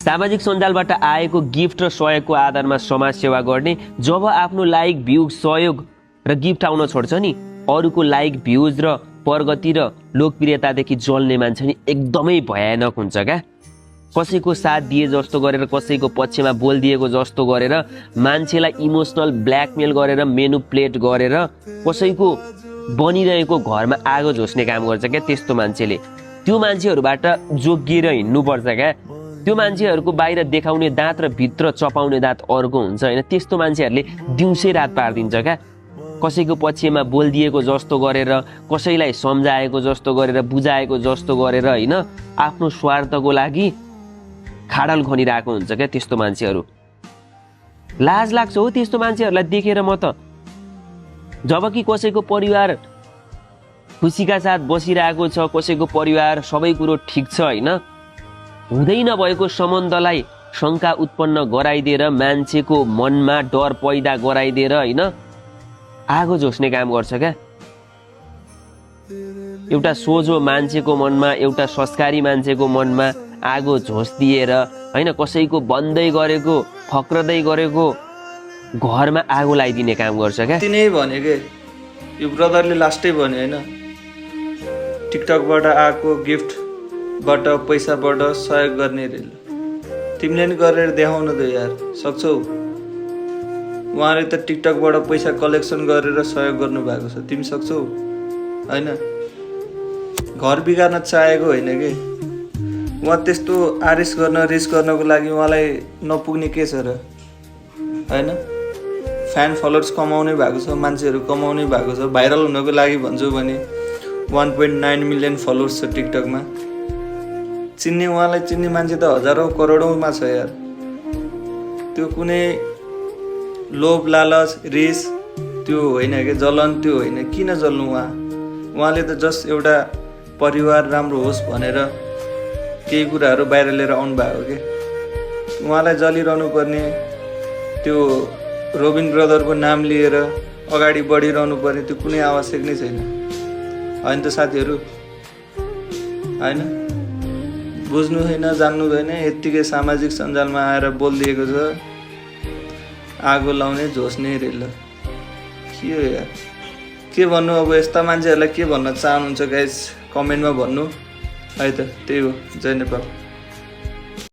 सामाजिक सञ्जालबाट आएको गिफ्ट र सहयोगको आधारमा समाज सेवा गर्ने। जब आफ्नो लाइक भ्युज सहयोग र गिफ्ट आउन छोड्छ नि, अरूको लाइक भ्युज र प्रगति र लोकप्रियतादेखि जल्ने मान्छे नि एकदमै भयानक हुन्छ क्या। कसैको साथ दिए जस्तो गरेर, कसैको पक्षमा बोलिदिएको जस्तो गरेर, मान्छेलाई इमोसनल ब्ल्याकमेल गरेर, मेनुप्लेट गरेर कसैको बनिरहेको घरमा आगो झोस्ने काम गर्छ क्या त्यस्तो मान्छेले। त्यो मान्छेहरूबाट जोगिएर हिँड्नुपर्छ क्या। त्यो मान्छेहरूको बाहिर देखाउने दाँत र भित्र चपाउने दाँत अर्को हुन्छ होइन। त्यस्तो मान्छेहरूले दिउँसै रात पारिदिन्छ क्या। कसैको पक्षमा बोलिदिएको जस्तो गरेर, कसैलाई सम्झाएको जस्तो गरेर, बुझाएको जस्तो गरेर होइन, आफ्नो स्वार्थको लागि खाडल खनिरहेको हुन्छ क्या त्यस्तो मान्छेहरू। लाज लाग्छ हो त्यस्तो मान्छेहरूलाई देखेर म त। जबकि कसैको परिवार खुसीका साथ बसिरहेको छ, कसैको परिवार सबै कुरो ठिक छ होइन, हुँदै नभएको सम्बन्धलाई शङ्का उत्पन्न गराइदिएर, मान्छेको मनमा डर पैदा गराइदिएर होइन आगो झोस्ने काम गर्छ क्या। एउटा सोझो मान्छेको मनमा, एउटा संस्कारी मान्छेको मनमा आगो झोस्दिएर होइन, कसैको बन्दै गरेको, फक्रदै गरेको घरमा आगो लगाइदिने काम गर्छ क्या। तिनै भने के यो ब्रदरले लास्टै भन्यो होइन, टिकटकबाट आएको गिफ्टबाट पैसाबाट सहयोग गर्ने रे। तिमीले नि गरेर देखाउनु त यार, सक्छौ। उहाँले त टिकटकबाट पैसा कलेक्सन गरेर सहयोग गर्नुभएको छ, तिमी सक्छौ होइन। घर बिगार्न चाहेको होइन कि उहाँ त्यस्तो आरिस गर्न, रिस गर्नको लागि उहाँलाई नपुग्ने के छ र होइन। फ्यान फलोवर्स कमाउनै भएको छ, मान्छेहरू कमाउनै भएको छ। भाइरल हुनको लागि भन्छु भने 1.9 मिलियन फलोवर्स छ टिकटकमा। चिन्ने, उहाँलाई चिन्ने मान्छे त हजारौँ करोडौँमा छ यार। त्यो कुनै लोभ लालच रिस त्यो होइन कि, जलन त्यो होइन। किन जल्नु उहाँले त जस्ट एउटा परिवार राम्रो होस् भनेर केही कुराहरू बाहिर लिएर आउनु भएको के। उहाँलाई जलिरहनु पर्ने, त्यो रोबिन ब्रदरको नाम लिएर अगाडि बढिरहनु पर्ने त्यो कुनै आवश्यक नै छैन होइन त साथीहरू होइन। बुझ्नु छैन, जान्नु छैन, यत्तिकै सामाजिक सञ्जालमा आएर बोलिदिएको छ, आगो लाउने झोस्ने रेल। के हो यार, के भन्नु अब यस्ता मान्छेहरूलाई के भन्न चाहनुहुन्छ गाइस, कमेन्टमा भन्नु है त। त्यही हो, जय नेपाल।